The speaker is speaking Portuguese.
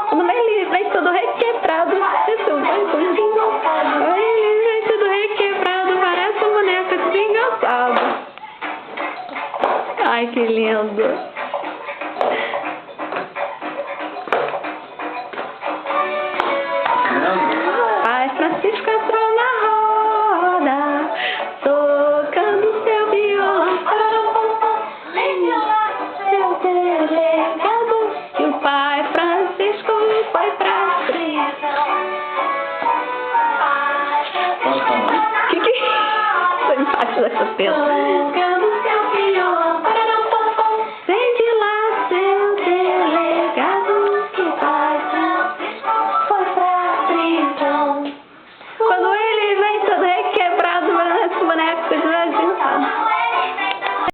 Quando ele vem todo requebrado, isso vai por ele vem todo requebrado, parece um boneco desengraçado. Ai, que lindo. Pai Francisco entrou na roda, tocando seu violão, seu delegado, e o pai Francisco foi pra prisão. Que é? Tô embaixo dessa tela.